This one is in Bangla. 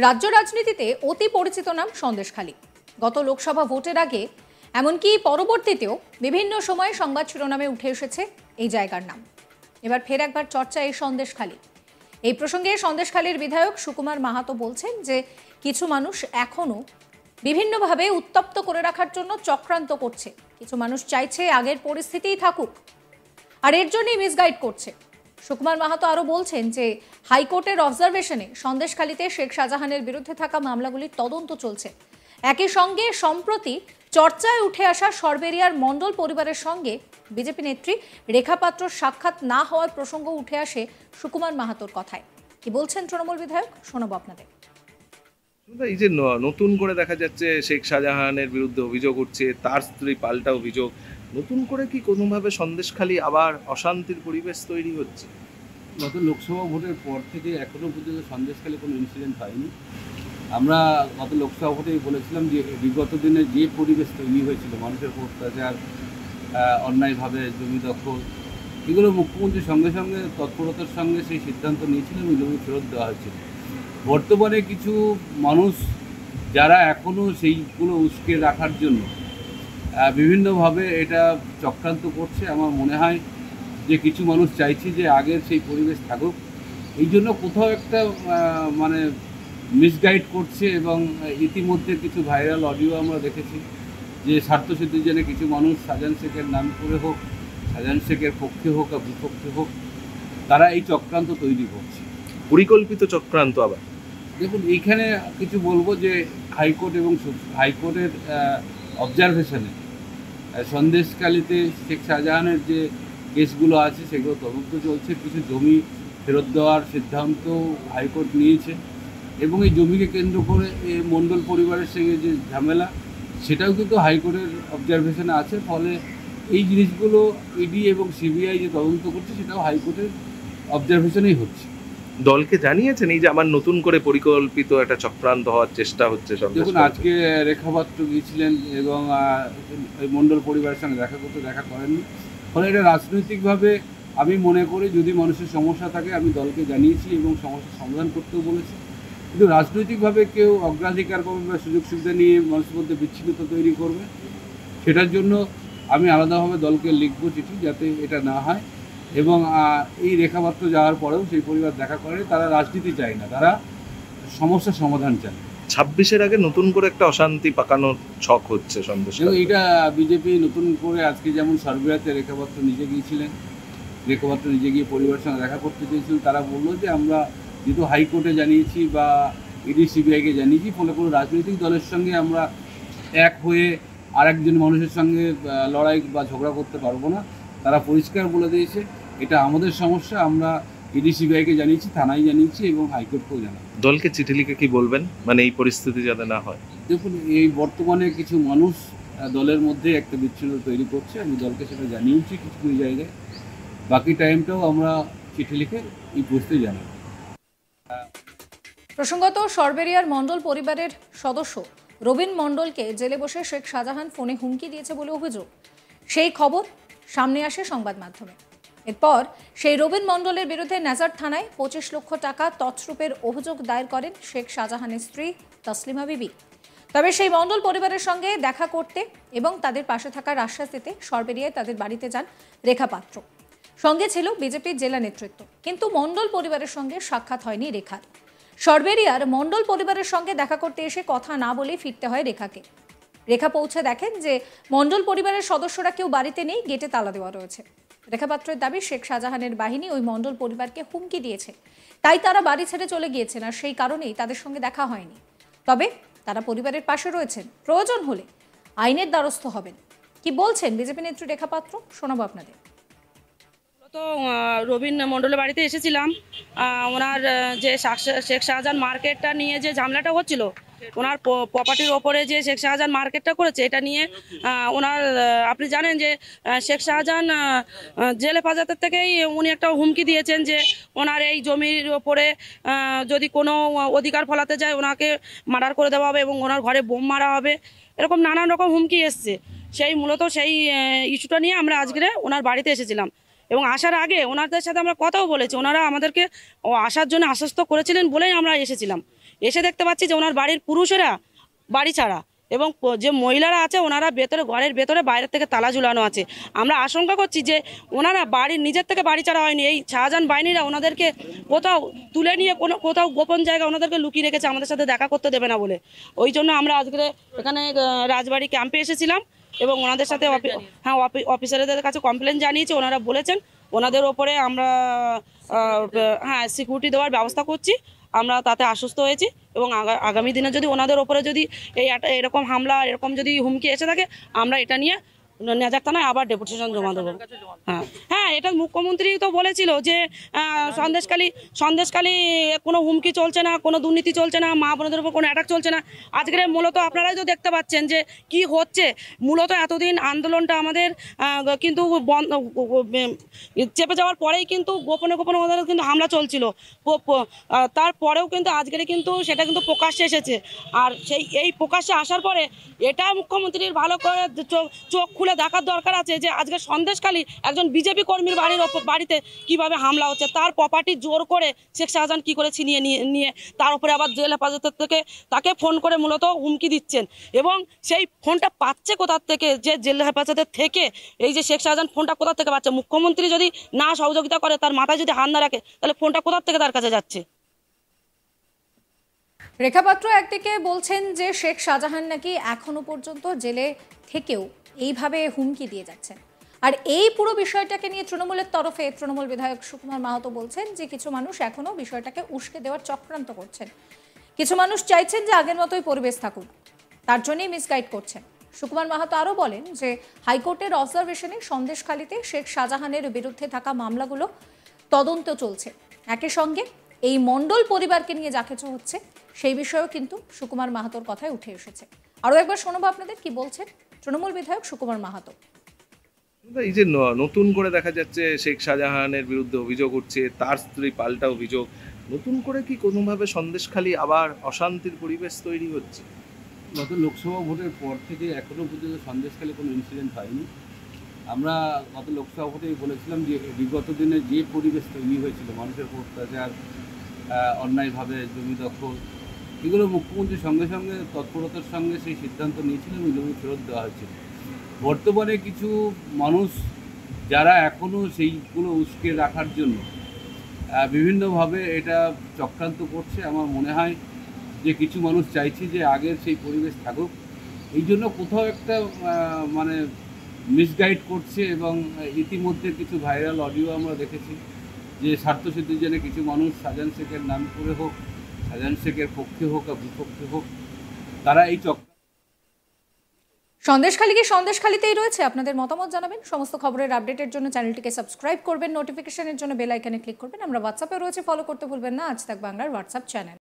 রাজ্য রাজনীতিতে অতি পরিচিত নাম সন্দেশখালী। গত লোকসভা ভোটের আগে এমনকি পরবর্তীতেও বিভিন্ন সময়ে সংবাদ শিরোনামে উঠে এসেছে এই জায়গার নাম। এবার ফের একবার চর্চা এই সন্দেশখালী। এই প্রসঙ্গে সন্দেশখালীর বিধায়ক সুকুমার মাহাতো বলছেন যে কিছু মানুষ এখনো বিভিন্নভাবে উত্তপ্ত করে রাখার জন্য চক্রান্ত করছে। কিছু মানুষ চাইছে আগের পরিস্থিতিই থাকুক, আর এর জন্যই মিসগাইড করছে। সুকুমার মাহাতো আরও বলছেন যে হাইকোর্টের অবজারভেশনে সন্দেশখালীতে শেখ শাহজাহানের বিরুদ্ধে থাকা মামলাগুলির তদন্ত চলছে। একই সঙ্গে সম্প্রতি চর্চায় উঠে আসা সরবেরিয়ার মণ্ডল পরিবারের সঙ্গে বিজেপি নেত্রী রেখা পাত্রর সাক্ষাৎ না হওয়ার প্রসঙ্গ উঠে আসে সুকুমার মাহাতোর কথায়। কি বলছেন তৃণমূল বিধায়ক, শোনাবো আপনাদের। এই যে নতুন করে দেখা যাচ্ছে শেখ শাহজাহানের বিরুদ্ধে অভিযোগ উঠছে, তার স্ত্রী পাল্টা অভিযোগ, নতুন করে কি কোনোভাবে সন্দেশখালী আবার অশান্তির পরিবেশ তৈরি হচ্ছে? গত লোকসভা ভোটের পর থেকে এখনো পর্যন্ত সন্দেশখালী কোনো ইনসিডেন্ট হয়নি। আমরা গত লোকসভা ভোটেই বলেছিলাম যে বিগত দিনে যে পরিবেশ তৈরি হয়েছিল, মানুষের উপর অত্যাচার, অন্যায়ভাবে জমি দখল, এগুলো মুখ্যমন্ত্রী সঙ্গে সঙ্গে তৎপরতার সঙ্গে সেই সিদ্ধান্ত নিয়েছিলেন এবং জমি ফেরত দেওয়া হয়েছিল। বর্তমানে কিছু মানুষ যারা এখনও সেইগুলো উস্কে রাখার জন্য বিভিন্নভাবে এটা চক্রান্ত করছে, আমার মনে হয় যে কিছু মানুষ চাইছে যে আগের সেই পরিবেশ থাকুক, এই জন্য কোথাও একটা মানে মিসগাইড করছে। এবং ইতিমধ্যে কিছু ভাইরাল অডিও আমরা দেখেছি যে স্বার্থসিদ্ধির জন্য কিছু মানুষ শাহজাহান শেখের নাম করে হোক, শাহজাহান শেখের পক্ষে হোক আর বিপক্ষে হোক, তারা এই চক্রান্ত তৈরি করছে, পরিকল্পিত চক্রান্ত। আবার দেখুন, এইখানে কিছু বলবো যে হাইকোর্ট এবং হাইকোর্টের অবজারভেশনে সন্দেশখালীতে শেখ শাহজাহানের যে কেসগুলো আছে সেগুলো তদন্ত চলছে। কিছু জমি ফেরত দেওয়ার সিদ্ধান্ত হাইকোর্ট নিয়েছে এবং এই জমিকে কেন্দ্র করে এই মণ্ডল পরিবারের সঙ্গে যে ঝামেলা, সেটাও কিন্তু হাইকোর্টের অবজারভেশনে আছে। ফলে এই জিনিসগুলো ইডি এবং সিবিআই যে তদন্ত করছে সেটাও হাইকোর্টের অবজারভেশনেই হচ্ছে। দলকে জানিয়েছেন এই যে আমার নতুন করে পরিকল্পিত একটা চক্রান্ত হওয়ার চেষ্টা হচ্ছে? দেখুন, আজকে রেখা পাত্র গিয়েছিলেন এবং মণ্ডল পরিবারের সঙ্গে দেখা করেননি। ফলে এটা রাজনৈতিকভাবে আমি মনে করি যদি মানুষের সমস্যা থাকে আমি দলকে জানিয়েছি এবং সমস্যার সমাধান করতেও বলেছি, কিন্তু রাজনৈতিকভাবে কেউ অগ্রাধিকার পাবে বা সুযোগ সুবিধা নিয়ে মানুষের মধ্যে বিচ্ছিন্নতা তৈরি করবে, সেটার জন্য আমি আলাদাভাবে দলকে লিখব চিঠি যাতে এটা না হয়। এবং এই রেখাপাত্র যাওয়ার পরেও সেই পরিবার দেখা করে, তারা রাজনীতি চায় না, তারা সমস্যার সমাধান চায়। 26-এর আগে নতুন করে একটা অশান্তি পাকানোর ছক হচ্ছে সন্দেশখালী। এটা বিজেপি নতুন করে আজকে যেমন সরবেরিয়াতে রেখাপাত্র নিজে গিয়েছিলেন, রেখাপাত্র নিজে গিয়ে পরিবারের সঙ্গে দেখা করতে চেয়েছিলেন, তারা বললো যে আমরা যেহেতু হাইকোর্টে জানিয়েছি বা ইডি সিবিআইকে জানিয়েছি, ফলে কোনো রাজনৈতিক দলের সঙ্গে আমরা এক হয়ে আরেকজন মানুষের সঙ্গে লড়াই বা ঝগড়া করতে পারবো না। তারা পরিষ্কার বলে দিয়েছে এটা আমাদের সমস্যা, আমরা ইডি সিবিআইকে জানিয়েছি, থানায় জানিয়েছি এবং হাইকোর্টকেও জানাবো। দলকে চিঠি লিখে কি বলবেন, মানে এই পরিস্থিতি যাতে না হয়? দেখুন, এই বর্তমানে কিছু মানুষ দলের মধ্যে একটা বিচ্ছিন্নতা তৈরি করছে, আমি দলকে সেটা জানিয়েছি কিছু কিছু জায়গায়। বাকি টাইমটাও আমরা চিঠি লিখে এই পরিস্থিতি জানাবো। প্রসঙ্গত, সরবেরিয়ার মণ্ডল পরিবারের সদস্য রবীন মণ্ডলকে জেলে বসে শেখ শাহজাহান ফোনে হুমকি দিয়েছে বলে অভিযোগ। সেই খবর সামনে আসে সংবাদ মাধ্যমে। এরপর সেই রবীন মণ্ডলের বিরুদ্ধে নাজার থানায় 25 লক্ষ টাকা তছরূপের অভিযোগ দায়ের করেন শেখ শাহজাহানের স্ত্রী তসলিমা বিবি। তবে সেই মণ্ডল পরিবারের সঙ্গে দেখা করতে এবং তাদের পাশে থাকার আশ্বাস দিতে সরবেরিয়ায় তাদের বাড়িতে যান রেখা পাত্র। সঙ্গে ছিল বিজেপির জেলা নেতৃত্ব, কিন্তু মণ্ডল পরিবারের সঙ্গে সাক্ষাৎ হয়নি রেখার। সরবেরিয়ার মণ্ডল পরিবারের সঙ্গে দেখা করতে এসে কথা না বলে ফিরতে হয় রেখাকে। রেখা পৌঁছে দেখেন যে মণ্ডল পরিবারের সদস্যরা কেউ বাড়িতে নেই, গেটে তালা দেওয়া রয়েছে। রেখা পাত্রের দাবি শেখ শাহজাহানের বাহিনী ওই মণ্ডল পরিবারকে হুমকি দিয়েছে, তাই তারা বাড়ি ছেড়ে চলে গিয়েছেন, আর সেই কারণেই তাদের সঙ্গে দেখা হয়নি। তবে তারা পরিবারের পাশে রয়েছেন, প্রয়োজন হলে আইনের দ্বারস্থ হবেন। কি বলছেন বিজেপি নেত্রী রেখা পাত্র, শোনাবো আপনাদের। তো রবীন মণ্ডলের বাড়িতে এসেছিলাম, ওনার যে শেখ শাহজাহান মার্কেটটা নিয়ে যে ঝামেলাটা হচ্ছিল, ওনার প্রপার্টির ওপরে যে শেখ শাহজাহান মার্কেটটা করেছে, এটা নিয়ে ওনার আপনি জানেন যে শেখ শাহজাহান জেলে হেফাজতের থেকেই উনি একটা হুমকি দিয়েছেন যে ওনার এই জমির ওপরে যদি কোনো অধিকার ফলাতে যায় ওনাকে মার্ডার করে দেওয়া হবে এবং ওনার ঘরে বোম মারা হবে, এরকম নানান রকম হুমকি এসছে। সেই মূলত সেই ইস্যুটা নিয়ে আমরা আজকে ওনার বাড়িতে এসেছিলাম এবং আসার আগে ওনাদের সাথে আমরা কথাও বলেছি, ওনারা আমাদেরকে আসার জন্য আশ্বস্ত করেছিলেন বলেই আমরা এসেছিলাম। এসে দেখতে পাচ্ছি যে ওনার বাড়ির পুরুষেরা বাড়ি ছাড়া এবং যে মহিলারা আছে ওনারা ভেতরে, ঘরের ভেতরে বাইরের থেকে তালা ঝুলানো আছে। আমরা আশঙ্কা করছি যে ওনারা বাড়ির নিজের থেকে বাড়ি ছাড়া হয়নি, এই শাহজাহান বাহিনীরা ওনাদেরকে কোথাও তুলে নিয়ে কোথাও গোপন জায়গায় ওনাদেরকে লুকিয়ে রেখেছে আমাদের সাথে দেখা করতে দেবে না বলে। ওই জন্য আমরা আজকে এখানে রাজবাড়ি ক্যাম্পে এসেছিলাম এবং ওনাদের সাথে অফিসারদের কাছে কমপ্লেন জানিয়েছি। ওনারা বলেছেন ওনাদের ওপরে আমরা সিকিউরিটি দেওয়ার ব্যবস্থা করছি। আমরা তাতে আশ্বস্ত হয়েছি এবং আগামী দিনে যদি ওনাদের ওপরে যদি এরকম হামলা, এরকম যদি হুমকি এসে থাকে, আমরা এটা নিয়ে নেজার থানায় আবার ডেপুটেশন জমা দেবো। হ্যাঁ, এটা মুখ্যমন্ত্রী তো বলেছিল যে সন্দেশখালী কোনো হুমকি চলছে না, কোনো দুর্নীতি চলছে না, মা বোনদের উপর কোনো অ্যাটাক চলছে না। আজকের মূলত আপনারাই তো দেখতে পাচ্ছেন যে কি হচ্ছে। মূলত এতদিন আন্দোলনটা আমাদের কিন্তু চেপে যাওয়ার পরেই কিন্তু গোপনে গোপনে ওদের কিন্তু হামলা চলছিল, তারপরেও কিন্তু আজকের কিন্তু সেটা কিন্তু প্রকাশ্যে এসেছে। আর এই প্রকাশ্যে আসার পরে এটা মুখ্যমন্ত্রীর ভালো করে চোখ খুলে দেখার দরকার আছে যে আজকে সন্দেশখালী একজন বিজেপি কর্মীর বাড়িতে কিভাবে হামলা হচ্ছে, তার প্রপার্টি জোর করে শেখ শাহজাহান কি করে ছিনিয়ে নিয়ে তার উপরে আবার জেল হেফাজতের থেকে তাকে ফোন করে মূলত হুমকি দিচ্ছেন। এবং সেই ফোনটা পাচ্ছে কোথার থেকে, যে জেল হেফাজতের থেকে এই যে শেখ শাহজাহান ফোনটা কোথা থেকে পাচ্ছে। মুখ্যমন্ত্রী যদি না সহযোগিতা করে, তার মাথায় যদি হাত না রাখে, তাহলে ফোনটা কোথার থেকে তার কাছে যাচ্ছে। রেখা পাত্র একদিকে বলছেন যে শেখ শাহজাহান নাকি এখনো পর্যন্ত জেলে থেকেও এইভাবে হুমকি দিয়ে যাচ্ছেন। আর এই পুরো বিষয়টাকে নিয়ে তৃণমূলের তরফে তৃণমূল বিধায়ক সুকুমার মাহাতো বলছেন যে কিছু মানুষ এখনো বিষয়টাকে উস্কে দেওয়ার চক্রান্ত করছেন। কিছু মানুষ চাইছেন যে আগের মতোই পরিবেশ থাকুক, তার জন্যই মিসগাইড করছেন। সুকুমার মাহাতো আরও বলেন যে হাইকোর্টের অবজারভেশনে সন্দেশখালীতে শেখ শাহজাহানের বিরুদ্ধে থাকা মামলাগুলো তদন্ত চলছে। একই সঙ্গে এই মণ্ডল পরিবারকে নিয়ে যা কিছু হচ্ছে সেই বিষয়েও কিন্তু সুকুমার মাহাতোর কথায় উঠে এসেছে। আরও একবার শোনাবো আপনাদের কি বলছেন তৃণমূল বিধায়ক সুকুমার মাহাতো। এই যে নতুন করে দেখা যাচ্ছে শেখ শাহজাহানের বিরুদ্ধে অভিযোগ উঠছে, তার স্ত্রী পাল্টা অভিযোগ, নতুন করে কি কোনোভাবে সন্দেশখালী আবার অশান্তির পরিবেশ তৈরি হচ্ছে? গত লোকসভা ভোটের পর থেকে এখনও পর্যন্ত সন্দেশখালী কোনো ইনসিডেন্ট হয়নি। আমরা গত লোকসভা ভোটেই বলেছিলাম যে বিগত দিনে যে পরিবেশ তৈরি হয়েছিল, মানুষের উপর অত্যাচার, অন্যায়ভাবে জমি দখল, এগুলো মুখ্যমন্ত্রীর সঙ্গে সঙ্গে তৎপরতার সঙ্গে সেই সিদ্ধান্ত নিয়েছিলেন এবং জমি ফেরত দেওয়া হয়েছিল। বর্তমানে কিছু মানুষ যারা এখনও সেইগুলো উস্কে রাখার জন্য বিভিন্নভাবে এটা চক্রান্ত করছে, আমার মনে হয় যে কিছু মানুষ চাইছে যে আগের সেই পরিবেশ থাকুক, এই জন্য কোথাও একটা মানে মিসগাইড করছে। এবং ইতিমধ্যে কিছু ভাইরাল অডিও আমরা দেখেছি যে স্বার্থসিদ্ধির জন্য কিছু মানুষ শাহজাহান শেখের নাম করে হোক, শাহজাহান শেখের পক্ষে হোক আর বিপক্ষে হোক, তারা এই সন্দেশখালী কি সন্দেশখালীতেই রয়েছে? আপনাদের মতামত জানাবেন। সমস্ত খবরের আপডেটের জন্য চ্যানেলটিকে সাবস্ক্রাইব করবেন, নোটিফিকেশনের জন্য বেল আইকনে ক্লিক করবেন। আমরা হোয়াটসঅ্যাপে রয়েছে, ফলো করতে ভুলবেন না আজ তাক বাংলার হোয়াটসঅ্যাপ চ্যানেল।